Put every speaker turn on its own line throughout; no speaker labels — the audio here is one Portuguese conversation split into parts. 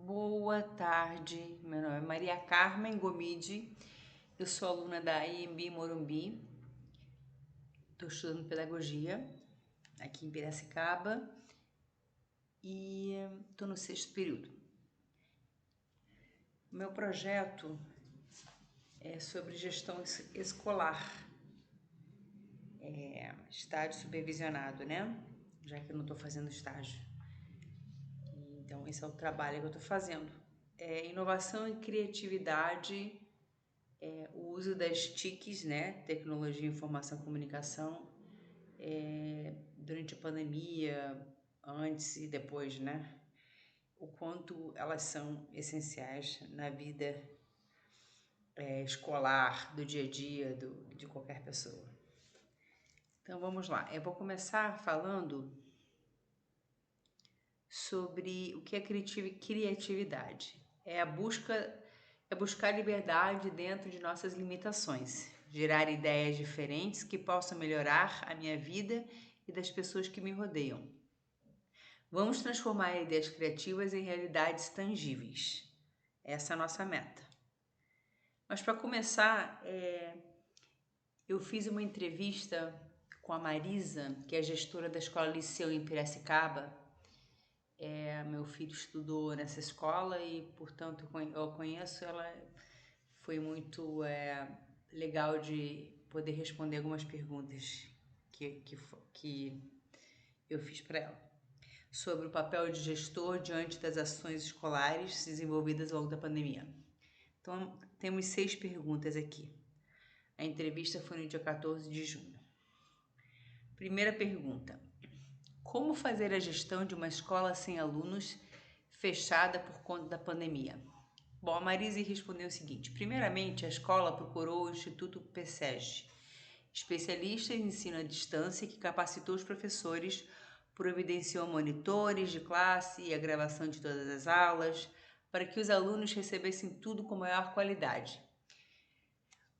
Boa tarde, meu nome é Maria Carmen Gomide, eu sou aluna da IMB Morumbi, estou estudando pedagogia aqui em Piracicaba e estou no 6º período. Meu projeto é sobre gestão escolar, estágio supervisionado, né? Já que eu não estou fazendo estágio. Então, esse é o trabalho que eu estou fazendo. Inovação e criatividade, o uso das TICs, né? Tecnologia, Informação e Comunicação, durante a pandemia, antes e depois, né? O quanto elas são essenciais na vida escolar, do dia a dia, de qualquer pessoa. Então, vamos lá. Eu vou começar falando sobre o que é criatividade. É buscar liberdade dentro de nossas limitações, gerar ideias diferentes que possam melhorar a minha vida e das pessoas que me rodeiam. Vamos transformar ideias criativas em realidades tangíveis. Essa é a nossa meta. Mas para começar, eu fiz uma entrevista com a Marisa, que é gestora da Escola Liceu em Piracicaba. Meu filho estudou nessa escola e, portanto, eu conheço. Ela foi muito legal de poder responder algumas perguntas que eu fiz para ela sobre o papel de gestor diante das ações escolares desenvolvidas ao longo da pandemia. Então, temos 6 perguntas aqui. A entrevista foi no dia 14 de junho. Primeira pergunta: como fazer a gestão de uma escola sem alunos fechada por conta da pandemia? Bom, a Marise respondeu o seguinte: primeiramente, a escola procurou o Instituto PSEG, especialista em ensino à distância, que capacitou os professores, providenciou monitores de classe e a gravação de todas as aulas, para que os alunos recebessem tudo com maior qualidade.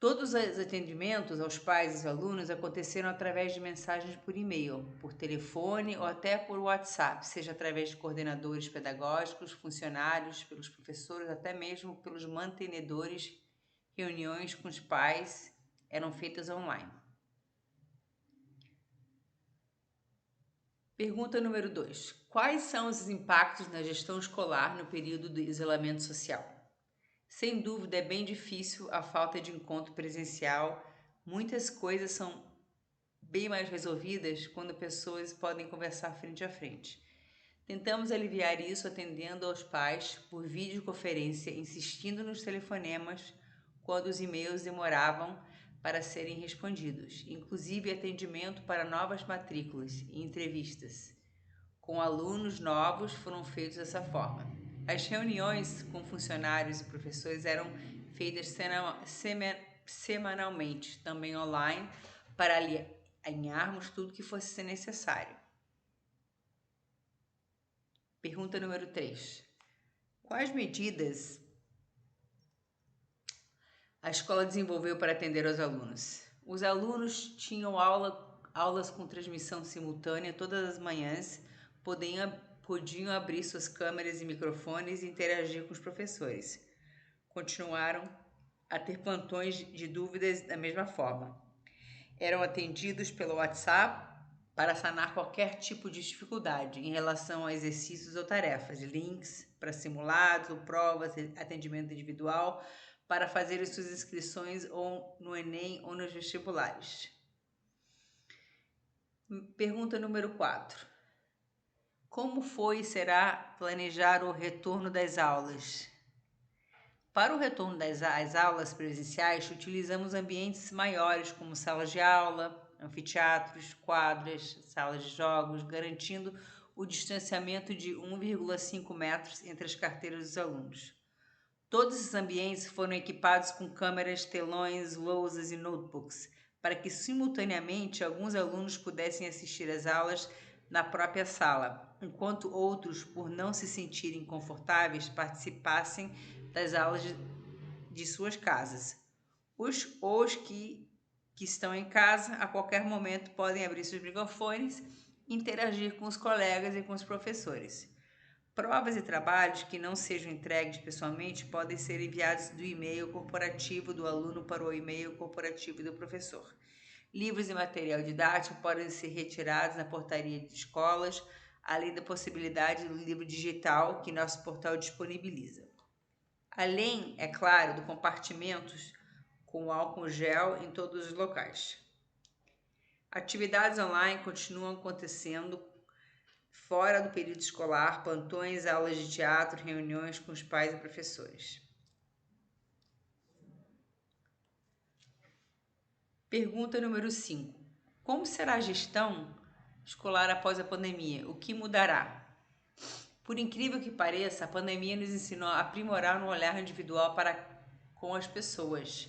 Todos os atendimentos aos pais e aos alunos aconteceram através de mensagens por e-mail, por telefone ou até por WhatsApp, seja através de coordenadores pedagógicos, funcionários, pelos professores, até mesmo pelos mantenedores. Reuniões com os pais eram feitas online. Pergunta número 2. Quais são os impactos na gestão escolar no período do isolamento social? Sem dúvida, é bem difícil a falta de encontro presencial. Muitas coisas são bem mais resolvidas quando pessoas podem conversar frente a frente. Tentamos aliviar isso atendendo aos pais por videoconferência, insistindo nos telefonemas quando os e-mails demoravam para serem respondidos, inclusive atendimento para novas matrículas e entrevistas com alunos novos foram feitos dessa forma. As reuniões com funcionários e professores eram feitas semanalmente, também online, para alinharmos tudo que fosse necessário. Pergunta número 3. Quais medidas a escola desenvolveu para atender aos alunos? Os alunos tinham aulas com transmissão simultânea todas as manhãs, podiam abrir suas câmeras e microfones e interagir com os professores. Continuaram a ter plantões de dúvidas da mesma forma. Eram atendidos pelo WhatsApp para sanar qualquer tipo de dificuldade em relação a exercícios ou tarefas, links para simulados ou provas, atendimento individual para fazer as suas inscrições ou no Enem ou nos vestibulares. Pergunta número 4. Como foi e será planejar o retorno das aulas? Para o retorno das aulas presenciais, utilizamos ambientes maiores como salas de aula, anfiteatros, quadras, salas de jogos, garantindo o distanciamento de 1,5 metros entre as carteiras dos alunos. Todos esses ambientes foram equipados com câmeras, telões, lousas e notebooks, para que simultaneamente alguns alunos pudessem assistir às aulas na própria sala, enquanto outros, por não se sentirem confortáveis, participassem das aulas de suas casas. Os que estão em casa, a qualquer momento, podem abrir seus microfones e interagir com os colegas e com os professores. Provas e trabalhos que não sejam entregues pessoalmente podem ser enviados do e-mail corporativo do aluno para o e-mail corporativo do professor. Livros e material didático podem ser retirados na portaria de escolas, além da possibilidade do livro digital que nosso portal disponibiliza. Além, é claro, do compartimentos com álcool gel em todos os locais. Atividades online continuam acontecendo fora do período escolar, plantões, aulas de teatro, reuniões com os pais e professores. Pergunta número 5. Como será a gestão escolar após a pandemia? O que mudará? Por incrível que pareça, a pandemia nos ensinou a aprimorar um olhar individual para com as pessoas.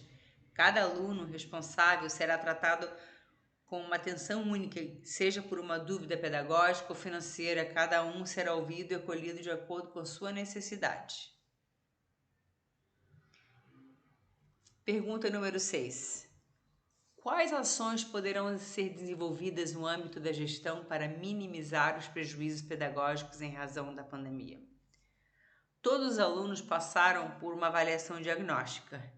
Cada aluno responsável será tratado com uma atenção única, seja por uma dúvida pedagógica ou financeira, cada um será ouvido e acolhido de acordo com sua necessidade. Pergunta número 6. Quais ações poderão ser desenvolvidas no âmbito da gestão para minimizar os prejuízos pedagógicos em razão da pandemia? Todos os alunos passaram por uma avaliação diagnóstica,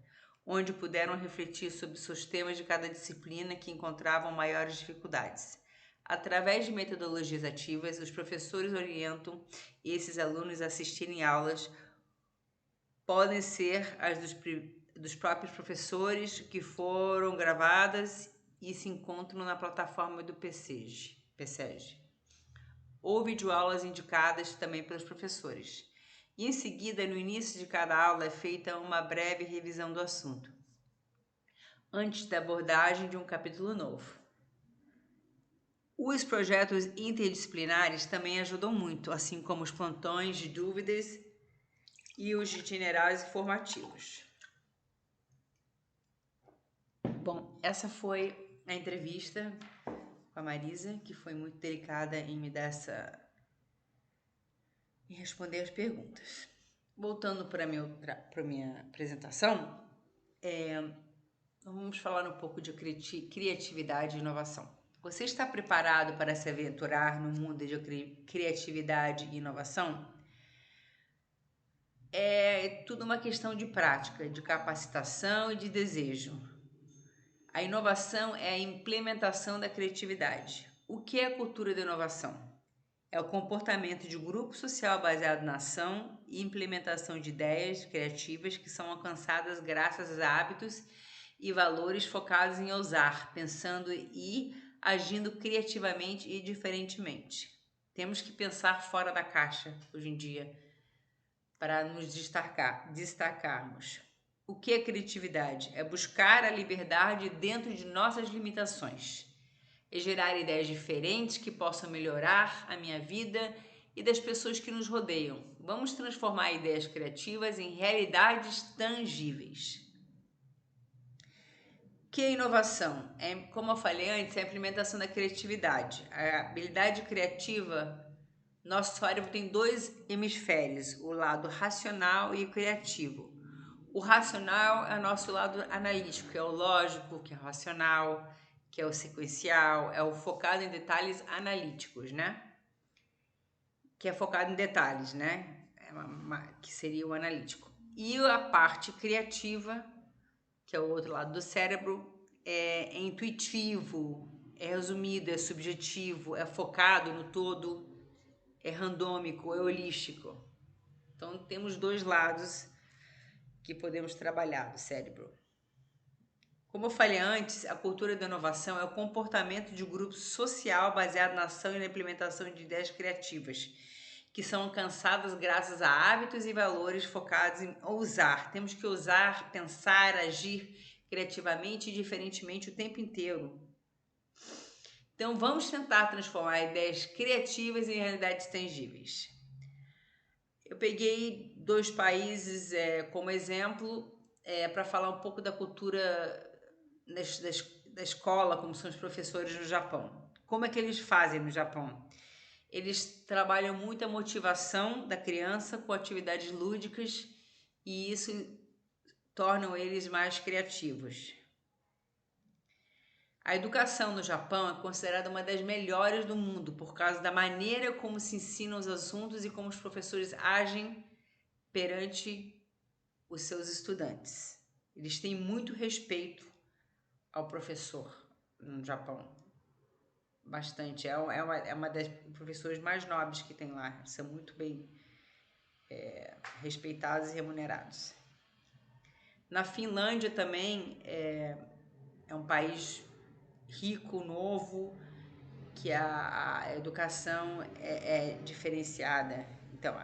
onde puderam refletir sobre os temas de cada disciplina que encontravam maiores dificuldades. Através de metodologias ativas, os professores orientam esses alunos a assistirem aulas, podem ser as dos próprios professores que foram gravadas e se encontram na plataforma do PSEG. Ou videoaulas indicadas também pelos professores. E em seguida, no início de cada aula, é feita uma breve revisão do assunto, antes da abordagem de um capítulo novo. Os projetos interdisciplinares também ajudam muito, assim como os plantões de dúvidas e os itinerários formativos. Bom, essa foi a entrevista com a Marisa, que foi muito delicada em me dar em responder as perguntas. Voltando para a minha apresentação, vamos falar um pouco de criatividade e inovação. Você está preparado para se aventurar no mundo de criatividade e inovação? É tudo uma questão de prática, de capacitação e de desejo. A inovação é a implementação da criatividade. O que é a cultura da inovação? É o comportamento de um grupo social baseado na ação e implementação de ideias criativas que são alcançadas graças a hábitos e valores focados em ousar, pensando e agindo criativamente e diferentemente. Temos que pensar fora da caixa hoje em dia para nos destacarmos. O que é criatividade? É buscar a liberdade dentro de nossas limitações. É gerar ideias diferentes que possam melhorar a minha vida e das pessoas que nos rodeiam. Vamos transformar ideias criativas em realidades tangíveis. O que é inovação? Como eu falei antes, é a implementação da criatividade. A habilidade criativa, nosso cérebro tem dois hemisférios, o lado racional e o criativo. O racional é o nosso lado analítico, que é o lógico, que é o racional, que é o sequencial, é o focado em detalhes analíticos, né? Que é focado em detalhes, né? Que seria o analítico. E a parte criativa, que é o outro lado do cérebro, é intuitivo, é resumido, é subjetivo, é focado no todo, é randômico, é holístico. Então, temos dois lados que podemos trabalhar do cérebro. Como eu falei antes, a cultura da inovação é o comportamento de um grupo social baseado na ação e na implementação de ideias criativas, que são alcançadas graças a hábitos e valores focados em ousar. Temos que ousar, pensar, agir criativamente e diferentemente o tempo inteiro. Então, vamos tentar transformar ideias criativas em realidades tangíveis. Eu peguei 2 países como exemplo para falar um pouco da cultura da escola, como são os professores no Japão. Como é que eles fazem no Japão? Eles trabalham muito a motivação da criança com atividades lúdicas e isso torna eles mais criativos. A educação no Japão é considerada uma das melhores do mundo por causa da maneira como se ensinam os assuntos e como os professores agem perante os seus estudantes. Eles têm muito respeito ao professor no Japão. Bastante. É uma das professores mais nobres que tem lá. São muito bem respeitados e remunerados. Na Finlândia também é um país rico, novo, que a educação é diferenciada. Então,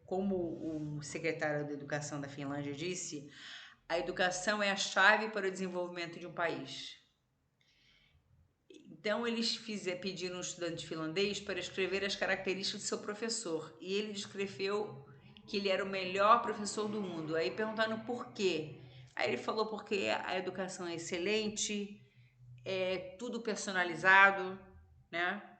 como o secretário da Educação da Finlândia disse, a educação é a chave para o desenvolvimento de um país. Então, eles pediram um estudante finlandês para escrever as características do seu professor. E ele descreveu que ele era o melhor professor do mundo. Aí perguntaram por quê. Aí ele falou porque a educação é excelente, é tudo personalizado, né?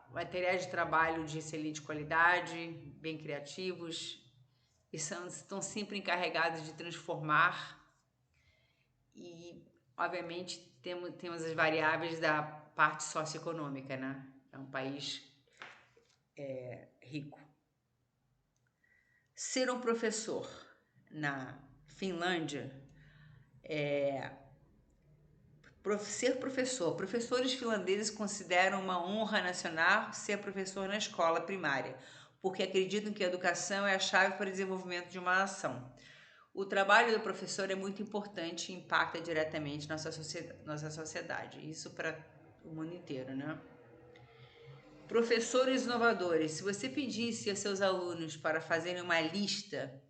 Materiais de trabalho de excelente qualidade, bem criativos, e estão sempre encarregados de transformar. E, obviamente, temos as variáveis da parte socioeconômica, né? É um país rico. Ser um professor na Finlândia ser professor. Professores finlandeses consideram uma honra nacional ser professor na escola primária, porque acreditam que a educação é a chave para o desenvolvimento de uma nação. O trabalho do professor é muito importante e impacta diretamente nossa sociedade. Isso para o mundo inteiro, né? Professores inovadores. Se você pedisse a seus alunos para fazerem uma lista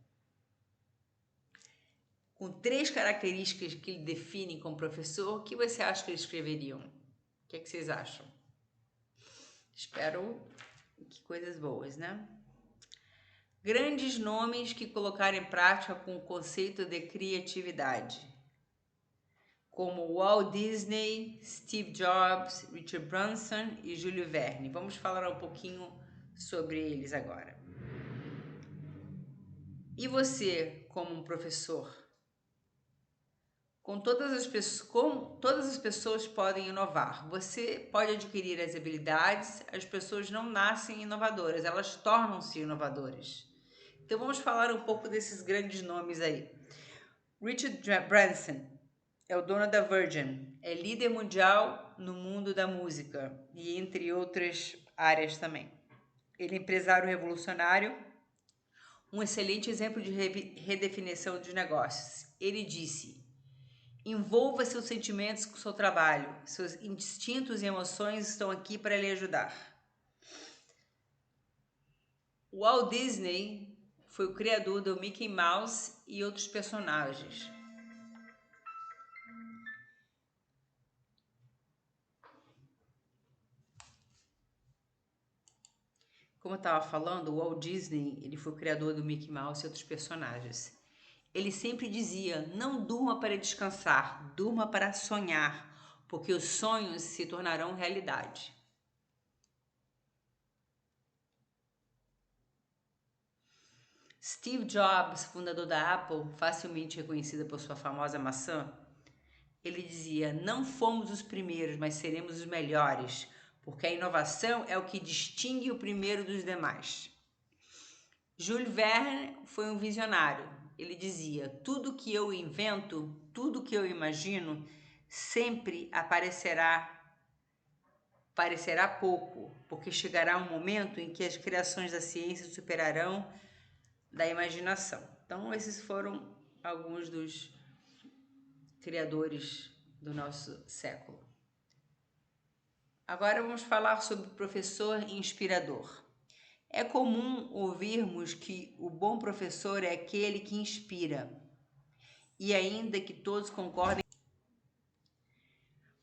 com 3 características que lhe definem como professor, o que você acha que eles escreveriam? O que vocês acham? Espero que coisas boas, né? Grandes nomes que colocaram em prática com o conceito de criatividade, como Walt Disney, Steve Jobs, Richard Branson e Júlio Verne. Vamos falar um pouquinho sobre eles agora. E você, como um professor? Como todas as pessoas podem inovar. Você pode adquirir as habilidades, as pessoas não nascem inovadoras, elas tornam-se inovadoras. Então vamos falar um pouco desses grandes nomes aí. Richard Branson é o dono da Virgin, é líder mundial no mundo da música e entre outras áreas também. Ele é empresário revolucionário, um excelente exemplo de redefinição de negócios. Ele disse: envolva seus sentimentos com o seu trabalho. Seus instintos e emoções estão aqui para lhe ajudar. O Walt Disney foi o criador do Mickey Mouse e outros personagens. Como eu estava falando, o Walt Disney ele foi o criador do Mickey Mouse e outros personagens. Ele sempre dizia: não durma para descansar, durma para sonhar, porque os sonhos se tornarão realidade. Steve Jobs, fundador da Apple, facilmente reconhecida por sua famosa maçã, ele dizia: não fomos os primeiros, mas seremos os melhores, porque a inovação é o que distingue o primeiro dos demais. Jules Verne foi um visionário. Ele dizia: tudo que eu invento, tudo que eu imagino, sempre parecerá pouco, porque chegará um momento em que as criações da ciência superarão da imaginação. Então, esses foram alguns dos criadores do nosso século. Agora vamos falar sobre professor inspirador. É comum ouvirmos que o bom professor é aquele que inspira. E ainda que todos concordem.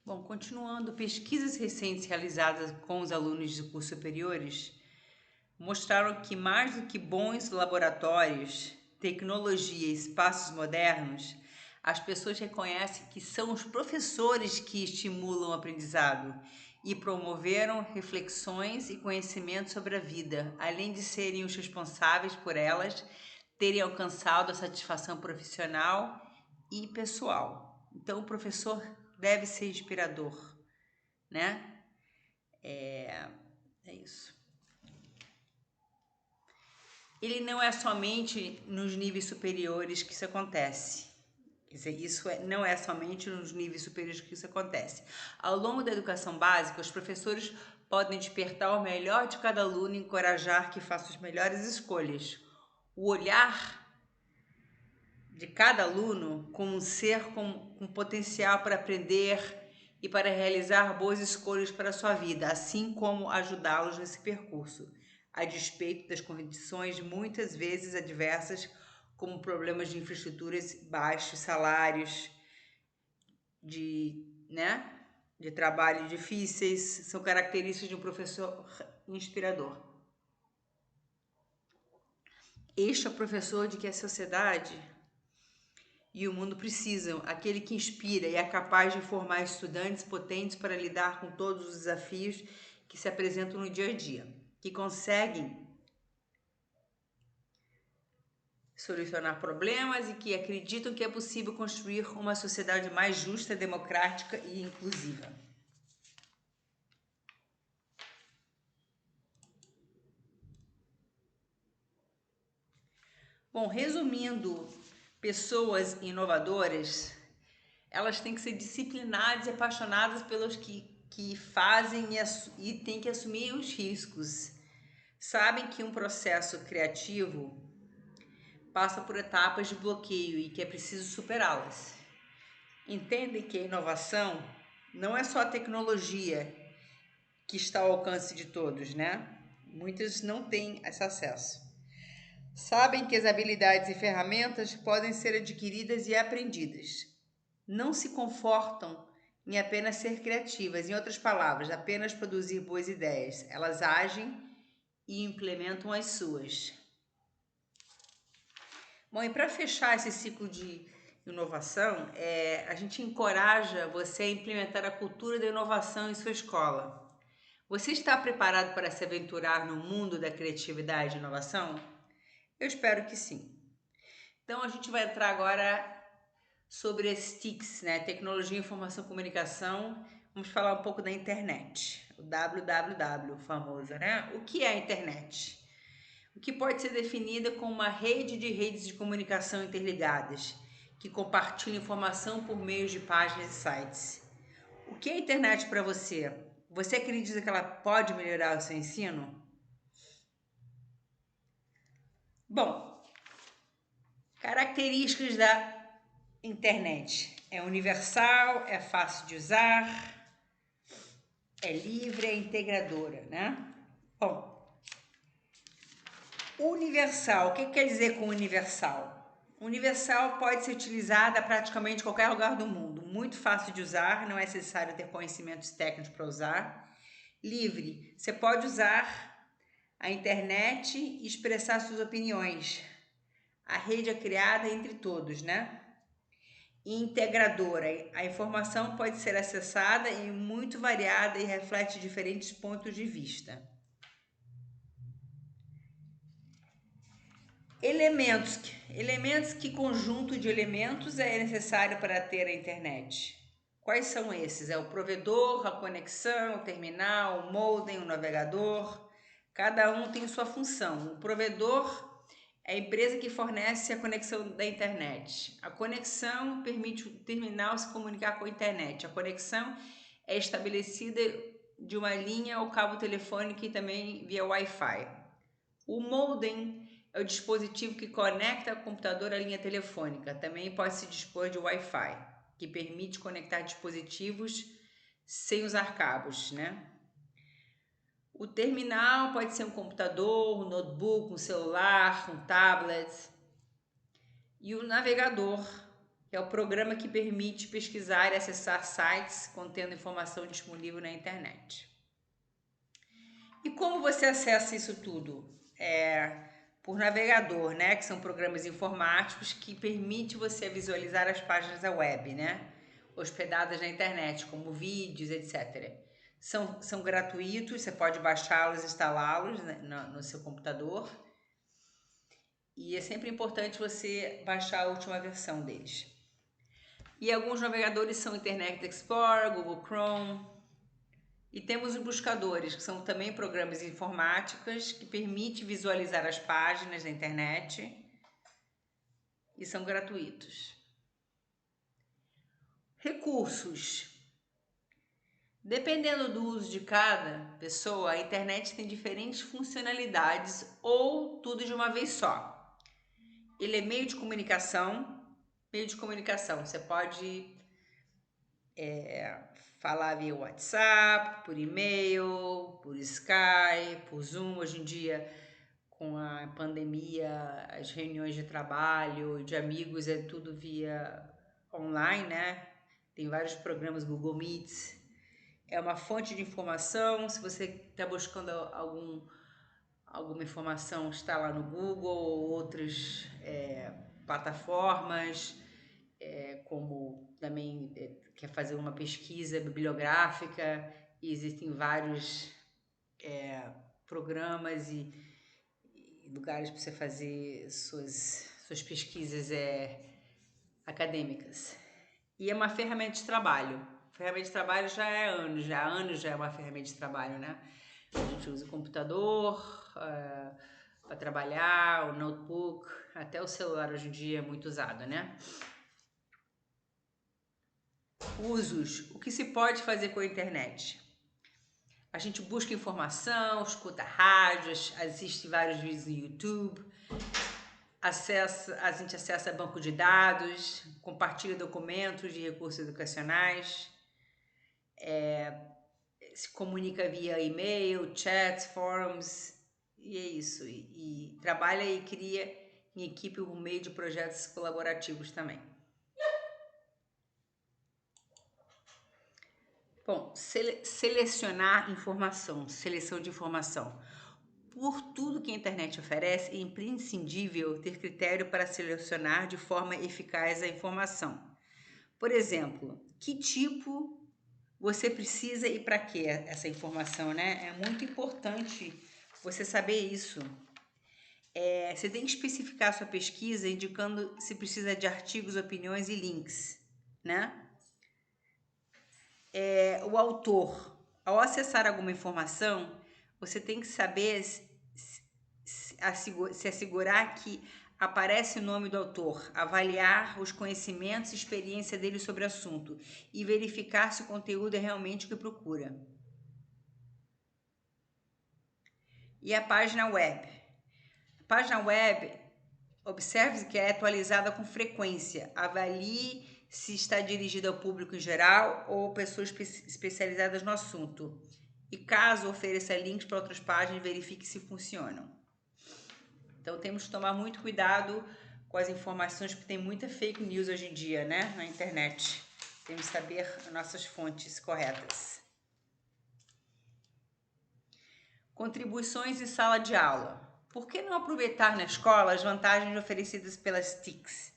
Bom, continuando, pesquisas recentes realizadas com os alunos de cursos superiores mostraram que mais do que bons laboratórios, tecnologia e espaços modernos, as pessoas reconhecem que são os professores que estimulam o aprendizado e promoveram reflexões e conhecimento sobre a vida, além de serem os responsáveis por elas terem alcançado a satisfação profissional e pessoal. Então, o professor deve ser inspirador, né? É isso. Ele não é somente nos níveis superiores que isso acontece. Quer dizer, não é somente nos níveis superiores que isso acontece. Ao longo da educação básica, os professores podem despertar o melhor de cada aluno e encorajar que faça as melhores escolhas. O olhar de cada aluno como um ser com potencial para aprender e para realizar boas escolhas para a sua vida, assim como ajudá-los nesse percurso, a despeito das condições muitas vezes adversas, como problemas de infraestruturas, baixos salários, de trabalho difíceis, são características de um professor inspirador. Este é o professor de que a sociedade e o mundo precisam, aquele que inspira e é capaz de formar estudantes potentes para lidar com todos os desafios que se apresentam no dia a dia, que conseguem solucionar problemas e que acreditam que é possível construir uma sociedade mais justa, democrática e inclusiva. Bom, resumindo, pessoas inovadoras, elas têm que ser disciplinadas e apaixonadas pelos que fazem e têm que assumir os riscos. Sabem que um processo criativo passa por etapas de bloqueio e que é preciso superá-las. Entendem que a inovação não é só a tecnologia que está ao alcance de todos, né? Muitas não têm esse acesso. Sabem que as habilidades e ferramentas podem ser adquiridas e aprendidas. Não se confortam em apenas ser criativas, em outras palavras, apenas produzir boas ideias. Elas agem e implementam as suas. Bom, e para fechar esse ciclo de inovação, a gente encoraja você a implementar a cultura da inovação em sua escola. Você está preparado para se aventurar no mundo da criatividade e inovação? Eu espero que sim. Então a gente vai entrar agora sobre as TICs, né? Tecnologia, Informação e Comunicação. Vamos falar um pouco da internet, o www famoso, né? O que é a internet? O que pode ser definida como uma rede de redes de comunicação interligadas, que compartilham informação por meio de páginas e sites. O que é a internet para você? Você acredita que ela pode melhorar o seu ensino? Bom, características da internet. É universal, é fácil de usar, é livre, é integradora, né? Bom, universal, o que quer dizer com universal? Universal pode ser utilizada praticamente em qualquer lugar do mundo. Muito fácil de usar, não é necessário ter conhecimentos técnicos para usar. Livre, você pode usar a internet e expressar suas opiniões. A rede é criada entre todos, né? Integradora, a informação pode ser acessada e muito variada e reflete diferentes pontos de vista. Elementos, que conjunto de elementos é necessário para ter a internet? Quais são esses? É o provedor, a conexão, o terminal, o modem, o navegador. Cada um tem sua função. O provedor é a empresa que fornece a conexão da internet. A conexão permite o terminal se comunicar com a internet. A conexão é estabelecida de uma linha ou cabo telefônico e também via Wi-Fi. O modem é o dispositivo que conecta o computador à linha telefônica. Também pode se dispor de Wi-Fi, que permite conectar dispositivos sem usar cabos, né? O terminal pode ser um computador, um notebook, um celular, um tablet. E o navegador, que é o programa que permite pesquisar e acessar sites contendo informação disponível na internet. E como você acessa isso tudo? Por navegador, né? Que são programas informáticos que permitem você visualizar as páginas da web, né? Hospedadas na internet, como vídeos, etc. São gratuitos, você pode baixá-los e instalá-los, né, no seu computador. E é sempre importante você baixar a última versão deles. E alguns navegadores são Internet Explorer, Google Chrome. E temos os buscadores, que são também programas informáticos que permitem visualizar as páginas da internet e são gratuitos. Recursos. Dependendo do uso de cada pessoa, a internet tem diferentes funcionalidades ou tudo de uma vez só. Ele é meio de comunicação. Você pode falar via WhatsApp, por e-mail, por Skype, por Zoom. Hoje em dia, com a pandemia, as reuniões de trabalho, de amigos, é tudo via online, né? Tem vários programas, Google Meets. É uma fonte de informação. Se você está buscando alguma informação, está lá no Google ou outras plataformas, como também quer fazer uma pesquisa bibliográfica, e existem vários programas e lugares para você fazer suas pesquisas acadêmicas. E é uma ferramenta de trabalho. Ferramenta de trabalho já há anos já é uma ferramenta de trabalho, né? A gente usa o computador para trabalhar, o notebook, até o celular hoje em dia é muito usado, né? Usos. O que se pode fazer com a internet? A gente busca informação, escuta rádios, assiste vários vídeos no YouTube, a gente acessa banco de dados, compartilha documentos de recursos educacionais, se comunica via e-mail, chats, fóruns, e é isso. E trabalha e cria em equipe por meio de projetos colaborativos também. Bom, selecionar informação, seleção de informação. Por tudo que a internet oferece, é imprescindível ter critério para selecionar de forma eficaz a informação. Por exemplo, que tipo você precisa e para que essa informação, né? É muito importante você saber isso. Você tem que especificar a sua pesquisa indicando se precisa de artigos, opiniões e links, né? O autor, ao acessar alguma informação, você tem que saber se assegurar que aparece o nome do autor, avaliar os conhecimentos e experiência dele sobre o assunto e verificar se o conteúdo é realmente o que procura. E a página web? A página web, observe que é atualizada com frequência. Avalie se está dirigida ao público em geral ou pessoas especializadas no assunto. E caso ofereça links para outras páginas, verifique se funcionam. Então temos que tomar muito cuidado com as informações, porque tem muita fake news hoje em dia, né, na internet. Temos que saber as nossas fontes corretas. Contribuições em sala de aula. Por que não aproveitar na escola as vantagens oferecidas pelas TICs?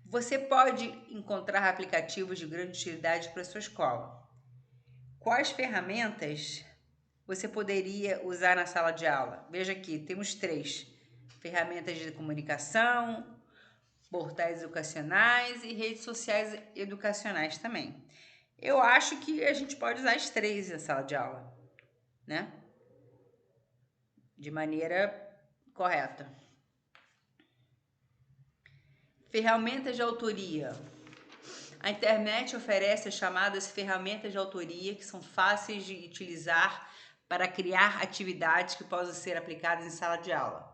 Você pode encontrar aplicativos de grande utilidade para a sua escola. Quais ferramentas você poderia usar na sala de aula? Veja aqui, temos 3. Ferramentas de comunicação, portais educacionais e redes sociais educacionais também. Eu acho que a gente pode usar as 3 na sala de aula, né? De maneira correta. Ferramentas de autoria. A internet oferece as chamadas ferramentas de autoria, que são fáceis de utilizar para criar atividades que possam ser aplicadas em sala de aula.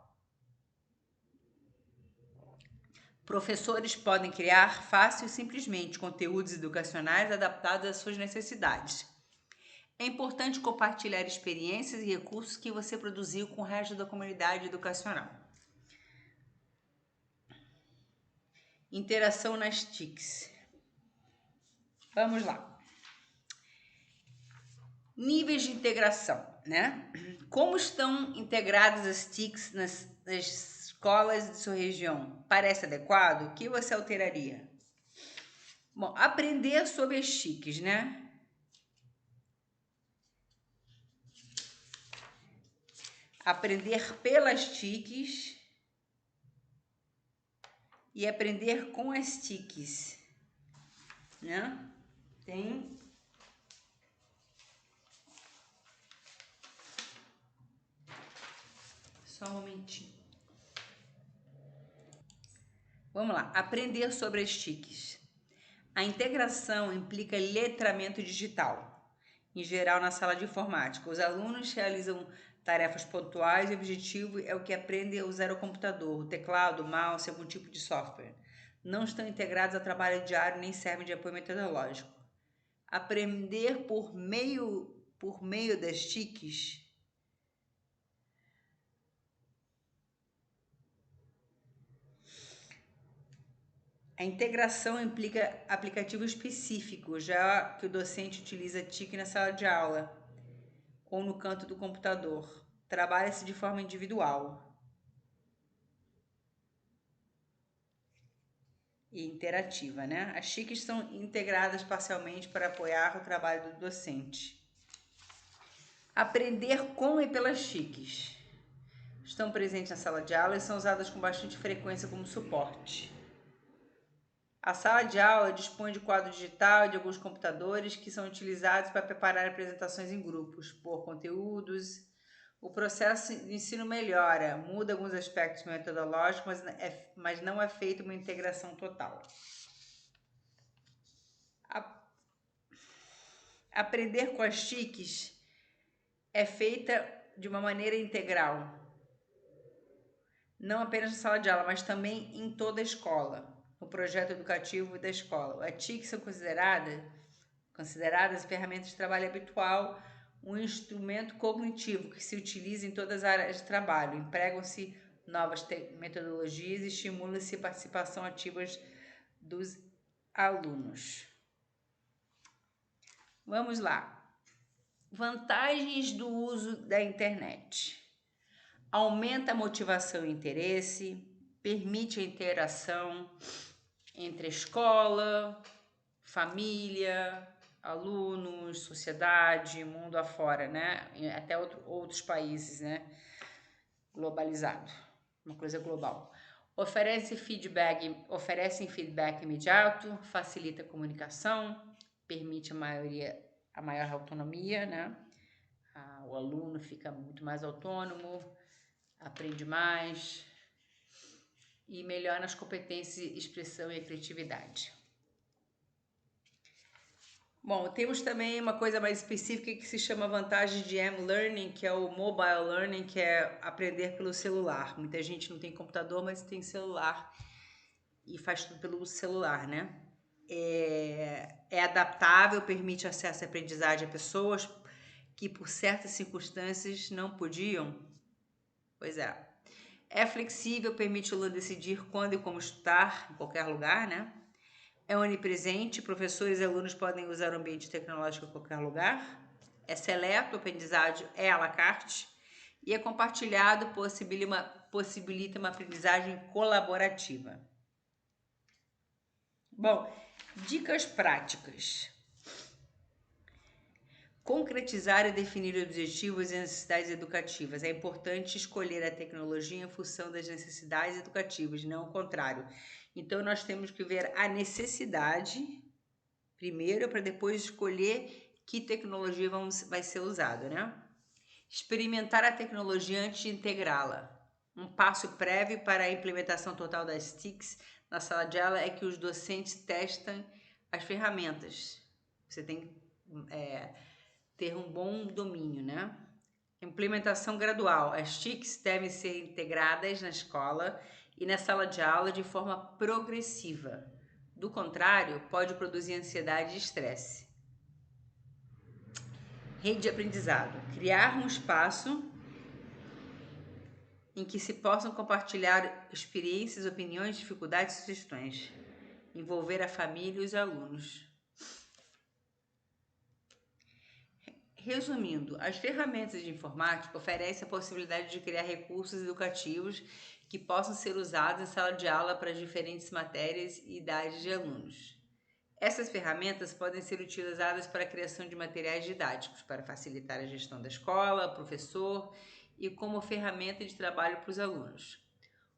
Professores podem criar fácil e simplesmente conteúdos educacionais adaptados às suas necessidades. É importante compartilhar experiências e recursos que você produziu com o resto da comunidade educacional. Interação nas TICs. Vamos lá. Níveis de integração, né? Como estão integradas as TICs nas escolas de sua região? Parece adequado? O que você alteraria? Bom, aprender sobre as TICs, né? Aprender pelas TICs e aprender com as TICs. né? Tem só um momentinho. Vamos lá, aprender sobre as TICs. A integração implica letramento digital, em geral na sala de informática. Os alunos realizam tarefas pontuais e o objetivo é o que aprendem a usar o computador, o teclado, o mouse, algum tipo de software. Não estão integrados ao trabalho diário nem servem de apoio metodológico. Aprender por meio das TICs a integração implica aplicativo específico, já que o docente utiliza TIC na sala de aula ou no canto do computador. Trabalha-se de forma individual e interativa, né? As TICs são integradas parcialmente para apoiar o trabalho do docente. Aprender com e pelas TICs. Estão presentes na sala de aula e são usadas com bastante frequência como suporte. A sala de aula dispõe de quadro digital e de alguns computadores que são utilizados para preparar apresentações em grupos, por conteúdos. O processo de ensino melhora, muda alguns aspectos metodológicos, mas não é feita uma integração total. Aprender com as TICs é feita de uma maneira integral, não apenas na sala de aula, mas também em toda a escola, no projeto educativo da escola. As TICs são consideradas ferramentas de trabalho habitual, um instrumento cognitivo que se utiliza em todas as áreas de trabalho. Empregam-se novas metodologias e estimula-se a participação ativa dos alunos. Vamos lá. Vantagens do uso da internet. Aumenta a motivação e interesse, permite a interação entre escola, família, alunos, sociedade, mundo afora, né? Até outros países, né? Globalizado, uma coisa global. Oferecem feedback imediato, facilita a comunicação, permite a maior autonomia, né? O aluno fica muito mais autônomo, aprende mais e melhora as competências, expressão e criatividade. Bom, temos também uma coisa mais específica que se chama vantagem de M-Learning, que é o Mobile Learning, que é aprender pelo celular. Muita gente não tem computador, mas tem celular e faz tudo pelo celular, né? É adaptável, permite acesso à aprendizagem a pessoas que por certas circunstâncias não podiam. Pois é. É flexível, permite o aluno decidir quando e como estudar, em qualquer lugar, né? É onipresente, professores e alunos podem usar o ambiente tecnológico em qualquer lugar. É seleto, o aprendizagem é à la carte. E é compartilhado, possibilita uma aprendizagem colaborativa. Bom, dicas práticas. Concretizar e definir objetivos e necessidades educativas. É importante escolher a tecnologia em função das necessidades educativas, não o contrário. Então, nós temos que ver a necessidade primeiro para depois escolher que tecnologia vai ser usada, né? Experimentar a tecnologia antes de integrá-la. Um passo prévio para a implementação total das TICs na sala de aula é que os docentes testem as ferramentas. Você tem que ter um bom domínio, né? Implementação gradual. As TICs devem ser integradas na escola e na sala de aula de forma progressiva. Do contrário, pode produzir ansiedade e estresse. Rede de aprendizado. Criar um espaço em que se possam compartilhar experiências, opiniões, dificuldades e sugestões. Envolver a família e os alunos. Resumindo, as ferramentas de informática oferecem a possibilidade de criar recursos educativos que possam ser usados em sala de aula para diferentes matérias e idades de alunos. Essas ferramentas podem ser utilizadas para a criação de materiais didáticos, para facilitar a gestão da escola, professor e como ferramenta de trabalho para os alunos.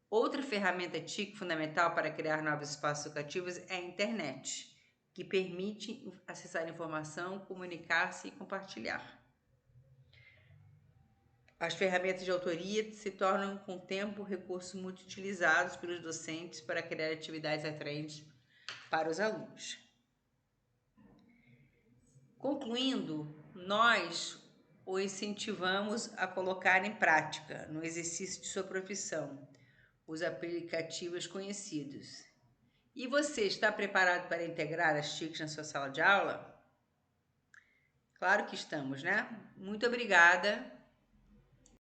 Outra ferramenta TIC fundamental para criar novos espaços educativos é a internet. que permite acessar informação, comunicar-se e compartilhar. As ferramentas de autoria se tornam, com o tempo, recursos muito utilizados pelos docentes para criar atividades atraentes para os alunos. Concluindo, nós o incentivamos a colocar em prática, no exercício de sua profissão, os aplicativos conhecidos. E você está preparado para integrar as TICs na sua sala de aula? Claro que estamos, né? Muito obrigada